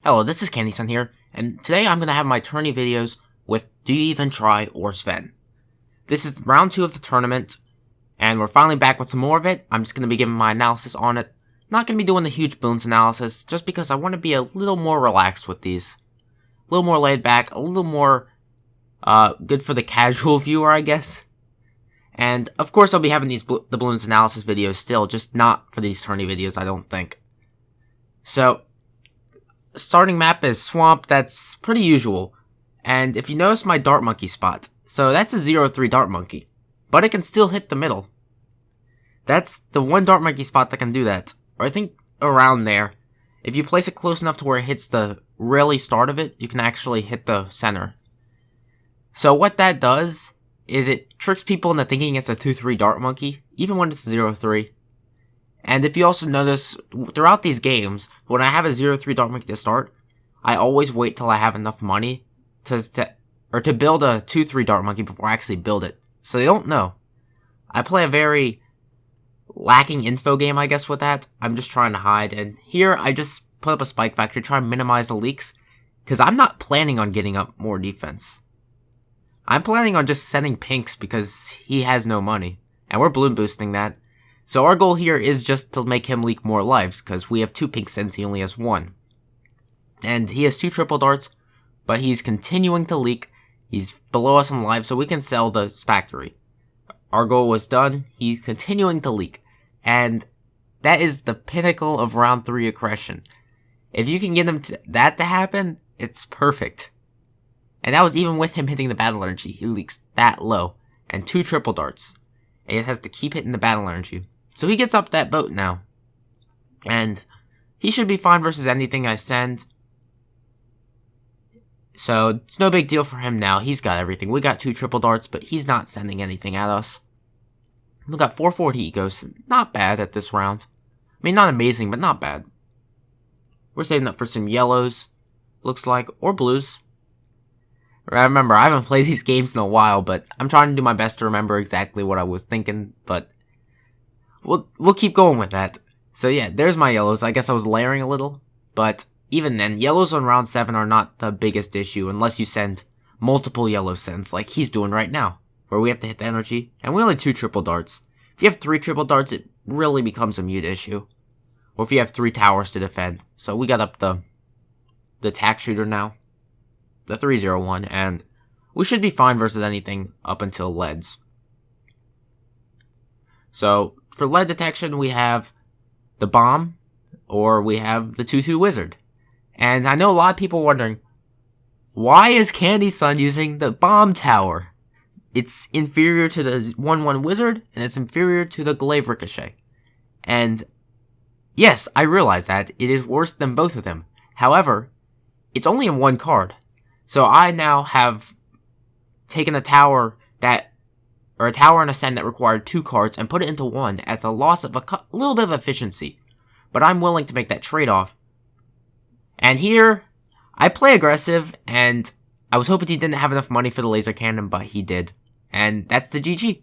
Hello, this is Candys0n here, and today I'm going to have my tourney videos with Do You Even Try or Sven. This is round 2 of the tournament, and we're finally back with some more of it. I'm just going to be giving my analysis on it. Not going to be doing the huge Bloons analysis, just because I want to be a little more relaxed with these. A little more laid back, a little more good for the casual viewer, I guess. And, of course, I'll be having the Bloons analysis videos still, just not for these tourney videos, I don't think. So, starting map is Swamp. That's pretty usual. And if you notice my Dart Monkey spot, so that's a 0-3 Dart Monkey, but it can still hit the middle. That's the one Dart Monkey spot that can do that, or I think around there. If you place it close enough to where it hits the really start of it, you can actually hit the center. So what that does is it tricks people into thinking it's a 2-3 Dart Monkey, even when it's 0-3. And if you also notice, throughout these games, when I have a 0-3 Dart Monkey to start, I always wait till I have enough money to build a 2-3 Dart Monkey before I actually build it. So they don't know. I play a very lacking info game, I guess, with that. I'm just trying to hide, and here I just put up a spike factory, try to minimize the leaks, because I'm not planning on getting up more defense. I'm planning on just sending pinks because he has no money, and we're balloon boosting that. So our goal here is just to make him leak more lives, because we have 2 pink sends, he only has 1. And he has 2 triple darts, but he's continuing to leak. He's below us in lives, so we can sell the factory. Our goal was done, he's continuing to leak. And that is the pinnacle of round 3 aggression. If you can get him that to happen, it's perfect. And that was even with him hitting the battle energy. He leaks that low, and 2 triple darts. And he just has to keep hitting the battle energy. So he gets up that boat now. And he should be fine versus anything I send. So it's no big deal for him now. He's got everything. We got 2 triple darts, but he's not sending anything at us. We got 440 ecos. Not bad at this round. I mean, not amazing, but not bad. We're saving up for some yellows, looks like, or blues. Remember, I haven't played these games in a while, but I'm trying to do my best to remember exactly what I was thinking, but we'll keep going with that. So yeah, there's my yellows. I guess I was layering a little, but even then, yellows on round 7 are not the biggest issue unless you send multiple yellow sends like he's doing right now, where we have to hit the energy, and we only have 2 triple darts. If you have 3 triple darts, it really becomes a mute issue. Or if you have 3 towers to defend. So we got up the tack shooter now, the 301, and we should be fine versus anything up until leads. So for lead detection, we have the bomb, or we have the 2-2 wizard. And I know a lot of people wondering, why is Candys0n using the bomb tower? It's inferior to the 1-1 wizard, and it's inferior to the glaive ricochet. And yes, I realize that it is worse than both of them. However, it's only in 1 card. So I now have taken a tower a tower and a send that required 2 cards and put it into 1 at the loss of a little bit of efficiency. But I'm willing to make that trade-off. And here, I play aggressive, and I was hoping he didn't have enough money for the laser cannon, but he did. And that's the GG.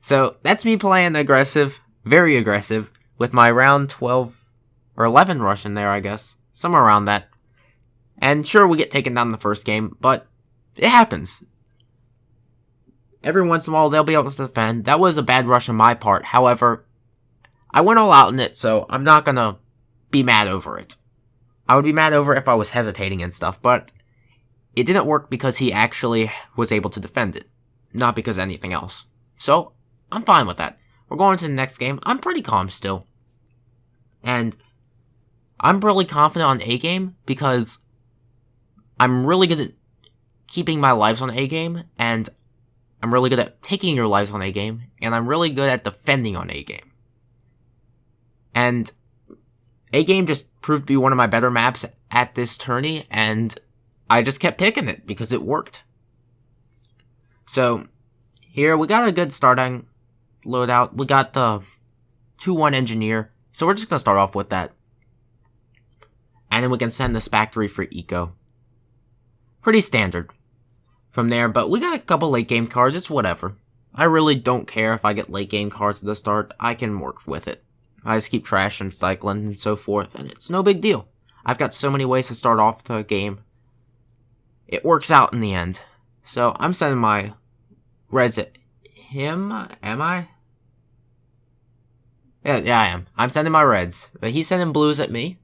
So, that's me playing aggressive, very aggressive, with my round 12, or 11 rush in there, I guess. Somewhere around that. And sure, we get taken down in the first game, but it happens. Every once in a while, they'll be able to defend. That was a bad rush on my part. However, I went all out in it, so I'm not gonna be mad over it. I would be mad over it if I was hesitating and stuff, but it didn't work because he actually was able to defend it, not because of anything else. So, I'm fine with that. We're going to the next game. I'm pretty calm still. And I'm really confident on A-game because I'm really good at keeping my lives on A-game, and I'm really good at taking your lives on A-game, and I'm really good at defending on A-game. And A-game just proved to be one of my better maps at this tourney, and I just kept picking it because it worked. So, here we got a good starting loadout. We got the 2-1 engineer, so we're just going to start off with that. And then we can send this factory for eco. Pretty standard from there, but we got a couple late game cards, it's whatever. I really don't care if I get late game cards at the start, I can work with it. I just keep trash and cycling and so forth, and it's no big deal. I've got so many ways to start off the game. It works out in the end. So I'm sending my reds at him. Am I? Yeah, I am. I'm sending my reds. But he's sending blues at me.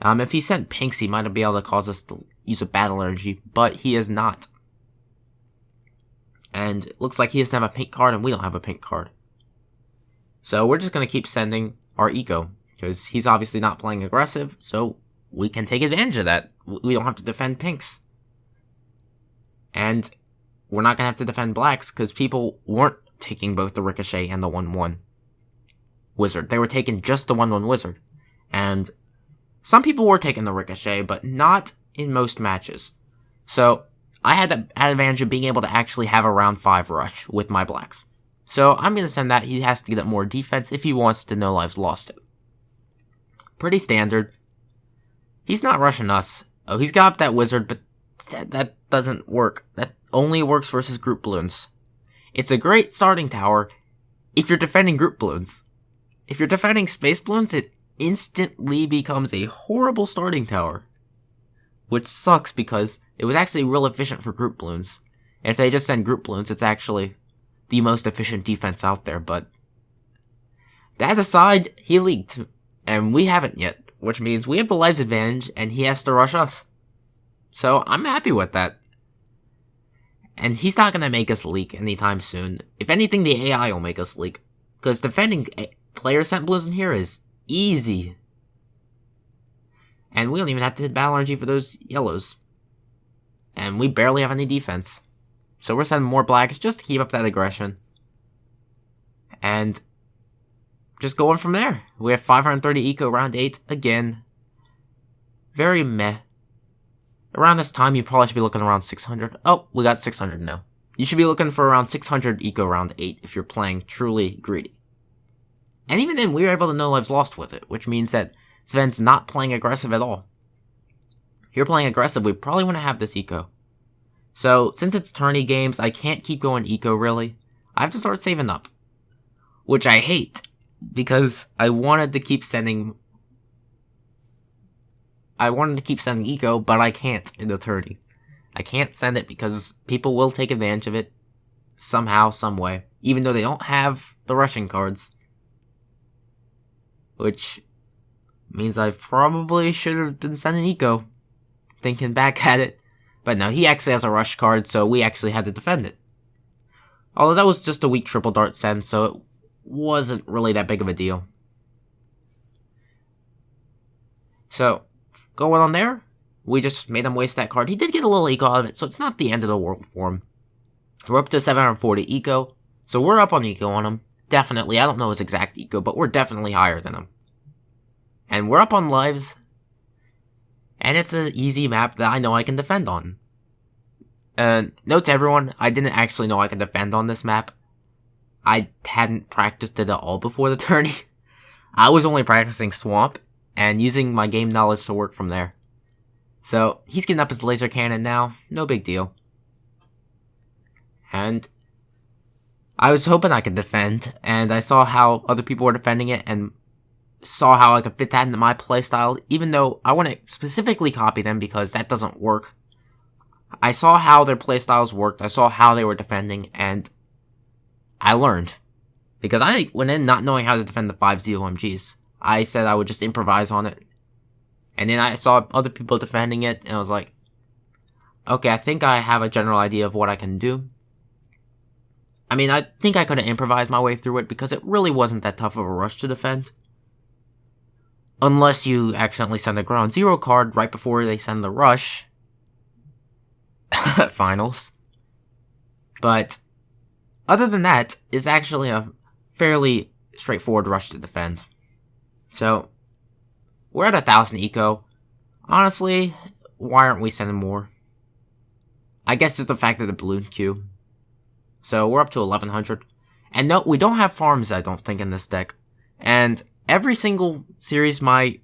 If he sent pinks, he might be able to cause us to use a battle energy, but he is not. And it looks like he doesn't have a pink card, and we don't have a pink card. So we're just going to keep sending our eco, because he's obviously not playing aggressive, so we can take advantage of that. We don't have to defend pinks. And we're not going to have to defend blacks, because people weren't taking both the Ricochet and the 1-1 Wizard. They were taking just the 1-1 Wizard. And some people were taking the Ricochet, but not in most matches. So I had the advantage of being able to actually have a round 5 rush with my blacks. So I'm going to send that. He has to get more defense if he wants to no lives lost it. Pretty standard. He's not rushing us. Oh, he's got up that wizard, but that doesn't work. That only works versus group balloons. It's a great starting tower if you're defending group balloons. If you're defending space balloons, it instantly becomes a horrible starting tower. Which sucks because it was actually real efficient for group balloons. And if they just send group balloons, it's actually the most efficient defense out there, but that aside, he leaked, and we haven't yet, which means we have the lives advantage, and he has to rush us. So I'm happy with that. And he's not going to make us leak anytime soon. If anything, the AI will make us leak, because defending player sent blues in here is easy. And we don't even have to hit battle energy for those yellows. And we barely have any defense. So we're sending more blacks just to keep up that aggression. And just going from there. We have 530 eco round 8 again. Very meh. Around this time, you probably should be looking around 600. Oh, we got 600 now. You should be looking for around 600 eco round 8 if you're playing truly greedy. And even then, we were able to no lives lost with it, which means that Sven's not playing aggressive at all. If you're playing aggressive, we probably want to have this eco. So, since it's tourney games, I can't keep going eco, really. I have to start saving up. Which I hate, because I wanted to keep sending eco, but I can't in the tourney. I can't send it because people will take advantage of it somehow, some way, even though they don't have the rushing cards. Which means I probably should have been sending eco, thinking back at it. But no, he actually has a rush card, so we actually had to defend it. Although that was just a weak triple dart send, so it wasn't really that big of a deal. So, going on there, we just made him waste that card. He did get a little eco out of it, so it's not the end of the world for him. We're up to 740 eco, so we're up on eco on him. Definitely, I don't know his exact eco, but we're definitely higher than him. And we're up on lives. And it's an easy map that I know I can defend on. Note to everyone, I didn't actually know I could defend on this map. I hadn't practiced it at all before the tourney. I was only practicing Swamp, and using my game knowledge to work from there. So, he's getting up his laser cannon now, no big deal. And I was hoping I could defend, and I saw how other people were defending it, and saw how I could fit that into my playstyle, even though I want to specifically copy them because that doesn't work. I saw how their playstyles worked, I saw how they were defending, and I learned. Because I went in not knowing how to defend the 5Z OMGs. I said I would just improvise on it. And then I saw other people defending it, and I was like, okay, I think I have a general idea of what I can do. I mean, I think I could have improvised my way through it because it really wasn't that tough of a rush to defend. Unless you accidentally send a ground 0 card right before they send the rush. Finals. But other than that, it's actually a fairly straightforward rush to defend. So, we're at 1,000 eco. Honestly, why aren't we sending more? I guess just the fact of the balloon queue. So, we're up to 1,100. And no, we don't have farms, I don't think, in this deck. And every single series, my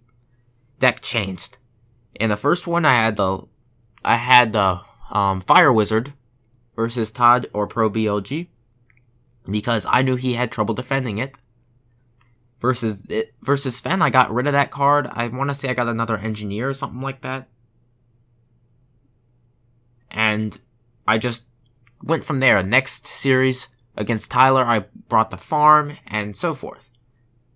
deck changed. In the first one, I had the Fire Wizard versus Todd or Pro BLG because I knew he had trouble defending it. Versus Sven, I got rid of that card. I want to say I got another engineer or something like that. And I just went from there. Next series against Tyler, I brought the farm and so forth.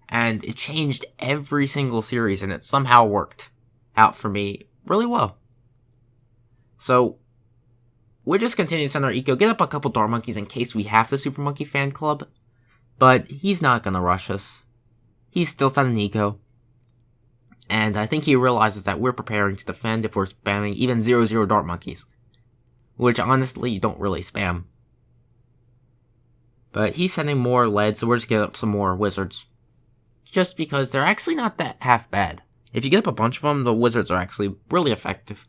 And it changed every single series, and it somehow worked out for me really well. So, we're just continuing to send our eco, get up a couple Dart Monkeys in case we have the Super Monkey fan club. But he's not gonna rush us. He's still sending eco. And I think he realizes that we're preparing to defend if we're spamming even 0-0 Dart Monkeys. Which, honestly, you don't really spam. But he's sending more lead, so we're just getting up some more wizards. Just because they're actually not that half bad. If you get up a bunch of them, the wizards are actually really effective.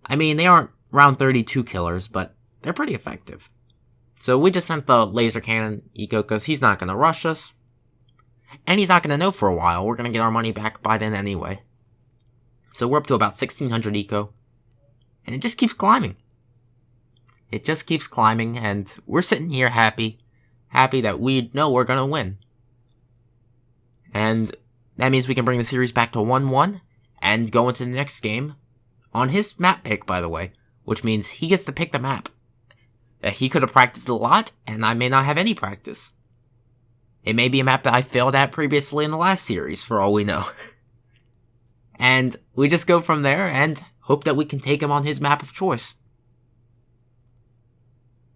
I mean, they aren't round 32 killers, but they're pretty effective. So we just sent the laser cannon eco because he's not going to rush us. And he's not going to know for a while. We're going to get our money back by then anyway. So we're up to about 1600 eco. And it just keeps climbing. It just keeps climbing, and we're sitting here happy that we know we're going to win. And that means we can bring the series back to 1-1 and go into the next game on his map pick, by the way, which means he gets to pick the map. He could have practiced a lot, and I may not have any practice. It may be a map that I failed at previously in the last series, for all we know. And we just go from there and hope that we can take him on his map of choice.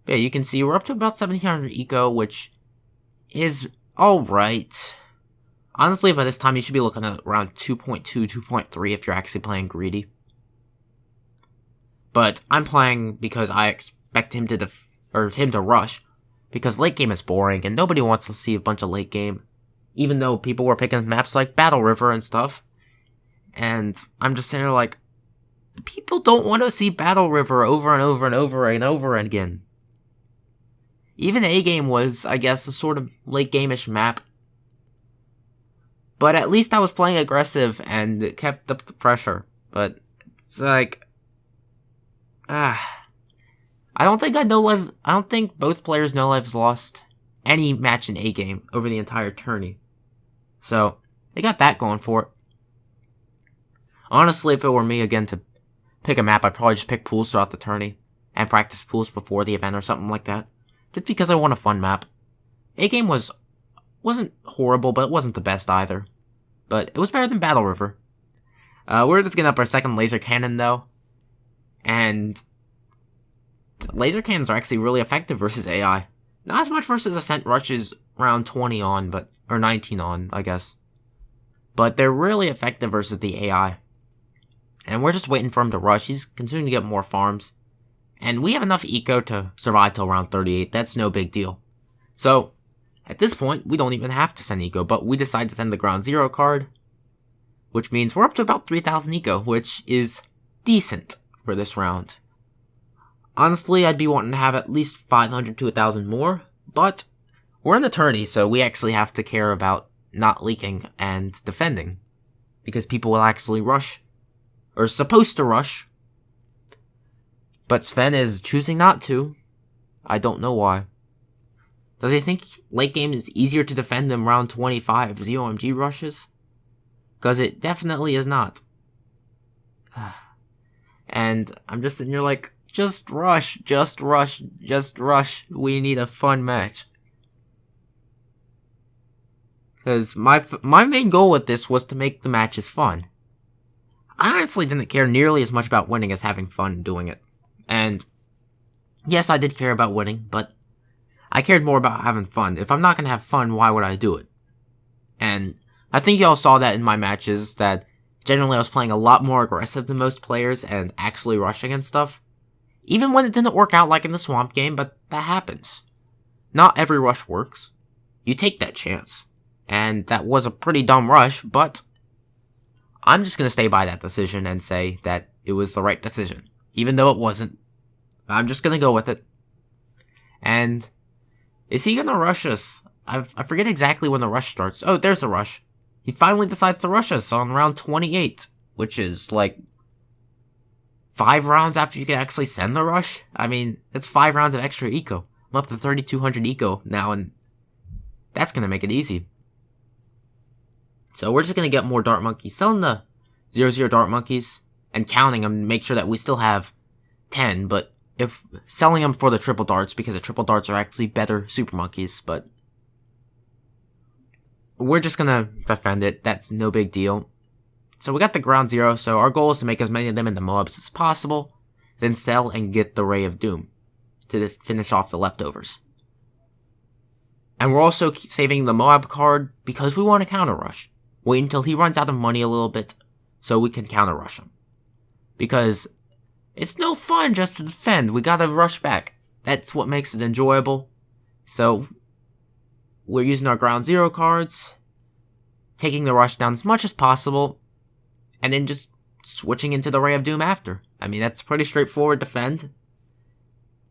Yeah, you can see we're up to about 1700 eco, which is alright. Honestly, by this time, you should be looking at around 2.2, 2.3 if you're actually playing greedy. But I'm playing because I expect him to rush, because late game is boring, and nobody wants to see a bunch of late game, even though people were picking maps like Battle River and stuff. And I'm just sitting there like, people don't want to see Battle River over and over and over and over again. Even A-Game was, I guess, a sort of late game-ish map. But at least I was playing aggressive and it kept up the pressure. But it's like, I don't think both players know I've lost any match in A-Game over the entire tourney. So, they got that going for it. Honestly, if it were me again to pick a map, I'd probably just pick pools throughout the tourney and practice pools before the event or something like that. Just because I want a fun map. A-Game wasn't horrible, but it wasn't the best either. But it was better than Battle River. We're just getting up our second laser cannon, though. And laser cannons are actually really effective versus AI. Not as much versus Ascent Rushes round 20 on, or 19 on, I guess. But they're really effective versus the AI. And we're just waiting for him to rush. He's continuing to get more farms. And we have enough eco to survive till round 38. That's no big deal. So, at this point, we don't even have to send eco, but we decide to send the ground 0 card. Which means we're up to about 3000 eco, which is decent for this round. Honestly, I'd be wanting to have at least 500 to 1000 more, but we're in the tourney, so we actually have to care about not leaking and defending. Because people will actually rush, or supposed to rush. But Sven is choosing not to. I don't know why. Does he think late game is easier to defend than round 25 ZOMG rushes? Because it definitely is not. And I'm just sitting here like, just rush, just rush, just rush. We need a fun match. Because my main goal with this was to make the matches fun. I honestly didn't care nearly as much about winning as having fun doing it. And yes, I did care about winning, but I cared more about having fun. If I'm not going to have fun, why would I do it? And I think y'all saw that in my matches, that generally I was playing a lot more aggressive than most players and actually rushing and stuff. Even when it didn't work out like in the swamp game, but that happens. Not every rush works. You take that chance. And that was a pretty dumb rush, but I'm just going to stay by that decision and say that it was the right decision. Even though it wasn't. I'm just going to go with it. And is he going to rush us? I forget exactly when the rush starts. Oh, there's the rush. He finally decides to rush us on round 28, which is like 5 rounds after you can actually send the rush. I mean, that's 5 rounds of extra eco. I'm up to 3200 eco now, and that's going to make it easy. So we're just going to get more dart monkeys, selling the 0-0 dart monkeys, and counting them to make sure that we still have 10, but if selling them for the triple darts, because the triple darts are actually better super monkeys, but we're just going to defend it. That's no big deal. So we got the ground 0, so our goal is to make as many of them into Moabs as possible, then sell and get the Ray of Doom to finish off the leftovers. And we're also saving the Moab card because we want to counter rush. Wait until he runs out of money a little bit so we can counter rush him. Because it's no fun just to defend, we gotta rush back. That's what makes it enjoyable. So we're using our ground 0 cards, taking the rush down as much as possible, and then just switching into the Ray of Doom after. I mean, that's pretty straightforward defend.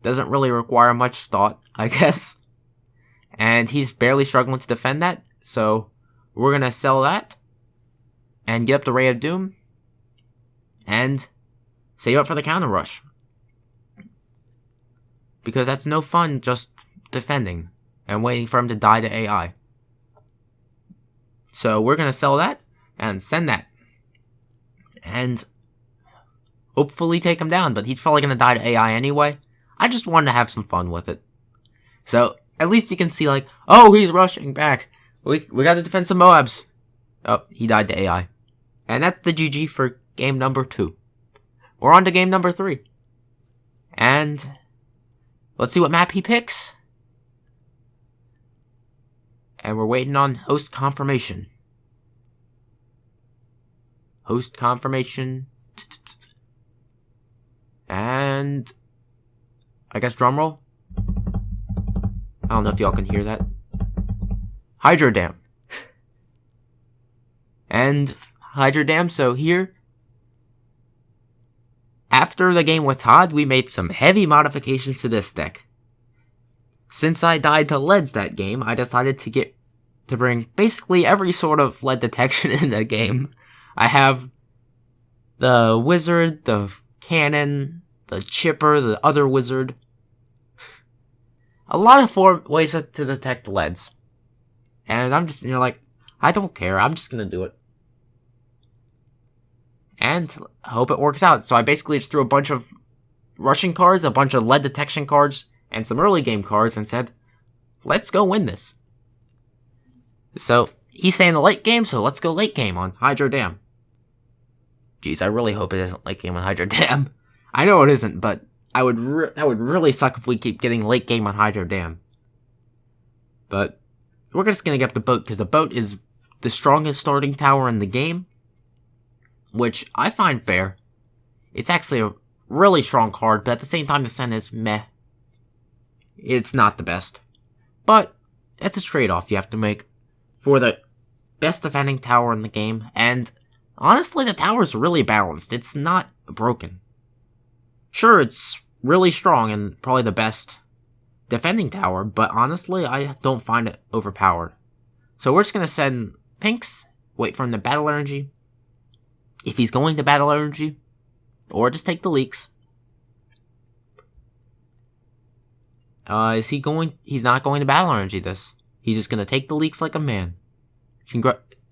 Doesn't really require much thought, I guess. And he's barely struggling to defend that, so we're gonna sell that, and get up the Ray of Doom, and save up for the counter rush. Because that's no fun just defending, and waiting for him to die to AI. So we're gonna sell that, and send that. And hopefully take him down, but he's probably gonna die to AI anyway. I just wanted to have some fun with it. So, at least you can see like, oh, he's rushing back. We got to defend some Moabs. Oh, he died to AI. And that's the GG for game number 2. We're on to game number 3. And let's see what map he picks. And we're waiting on host confirmation. Host confirmation. And I guess drumroll. I don't know if y'all can hear that. Hydro Dam. And Hydro Dam, so here, after the game with Todd, we made some heavy modifications to this deck. Since I died to leads that game, I decided to bring basically every sort of lead detection in the game. I have the wizard, the cannon, the chipper, the other wizard. A lot of ways to detect leads. And I'm just, like, I don't care, I'm just gonna do it. And I hope it works out. So I basically just threw a bunch of rushing cards, a bunch of lead detection cards, and some early game cards and said, let's go win this. So, he's saying the late game, so let's go late game on Hydro Dam. Jeez, I really hope it isn't late game on Hydro Dam. I know it isn't, but that would really suck if we keep getting late game on Hydro Dam. But we're just gonna get up the boat, because the boat is the strongest starting tower in the game, which I find fair. It's actually a really strong card, but at the same time the Sen is meh. It's not the best. But it's a trade-off you have to make for the best defending tower in the game, and honestly the tower's really balanced. It's not broken. Sure, it's really strong and probably the best defending tower, but honestly, I don't find it overpowered. So we're just gonna send pinks, wait for him to battle energy, if he's going to battle energy, or just take the leaks. Is he going? He's not going to battle energy this. He's just gonna take the leaks like a man.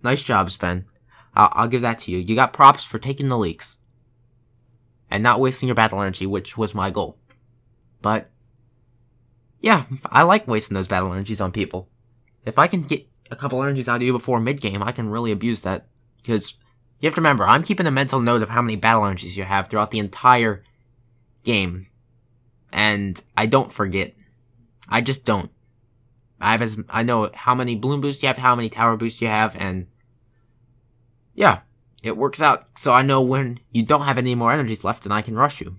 Nice job, Sven. I'll give that to you. You got props for taking the leaks. And not wasting your battle energy, which was my goal. But yeah, I like wasting those battle energies on people. If I can get a couple energies out of you before mid-game, I can really abuse that. Because you have to remember, I'm keeping a mental note of how many battle energies you have throughout the entire game. And I don't forget. I just don't. I know how many bloom boosts you have, how many tower boosts you have, and yeah, it works out. So I know when you don't have any more energies left and I can rush you.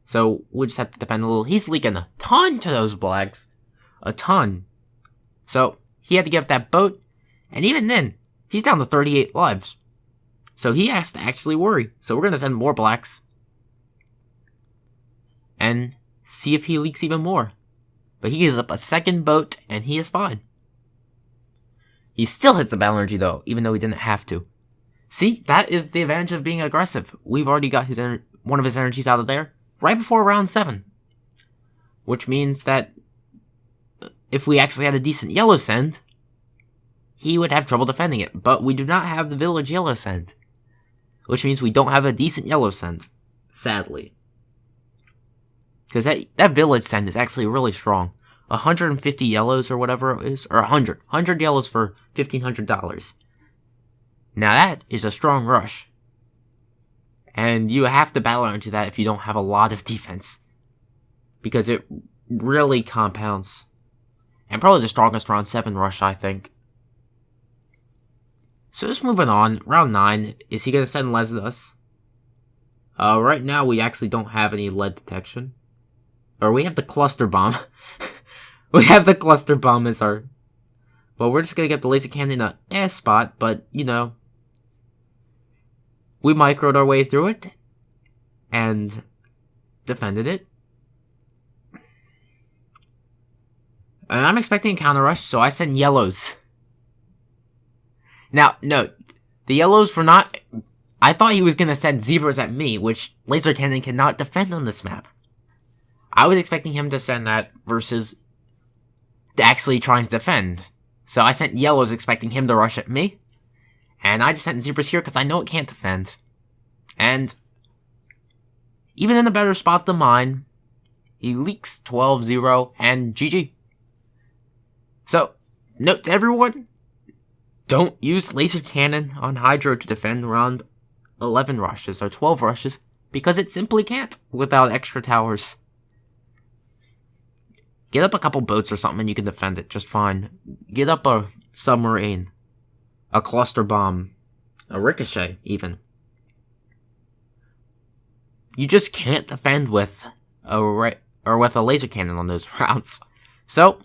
So we just have to defend a little. He's leaking a ton to those blags. A ton. So he had to give up that boat, and even then, he's down to 38 lives. So he has to actually worry. So we're going to send more blacks. And see if he leaks even more. But he gives up a second boat, and he is fine. He still hits the battle energy, though, even though he didn't have to. See, that is the advantage of being aggressive. We've already got one of his energies out of there right before round 7. Which means that if we actually had a decent yellow send, he would have trouble defending it. But we do not have the village yellow send, which means we don't have a decent yellow send, sadly. Because that village send is actually really strong. 150 yellows or whatever it is, or 100 yellows for $1,500. Now that is a strong rush. And you have to battle into that if you don't have a lot of defense. Because it really compounds. And probably the strongest round 7 rush, I think. So just moving on, round 9, is he going to send Les at us? Right now we actually don't have any lead detection. Or we have the cluster bomb. We have the cluster bomb as our... Well, we're just going to get the laser cannon in a spot, but, you know... We microed our way through it. And defended it. And I'm expecting a counter rush, so I sent yellows. Now, note, the yellows were not... I thought he was going to send zebras at me, which laser cannon cannot defend on this map. I was expecting him to send that versus actually trying to defend. So I sent yellows expecting him to rush at me. And I just sent zebras here because I know it can't defend. And even in a better spot than mine, he leaks 12-0 and GG. So, note to everyone, don't use laser cannon on Hydro to defend round 11 rushes or 12 rushes because it simply can't without extra towers. Get up a couple boats or something and you can defend it just fine. Get up a submarine, a cluster bomb, a ricochet even. You just can't defend with a laser cannon on those rounds. So,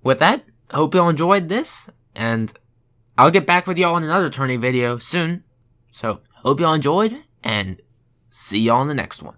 with that, hope y'all enjoyed this, and I'll get back with y'all in another tourney video soon. So, hope y'all enjoyed, and see y'all in the next one.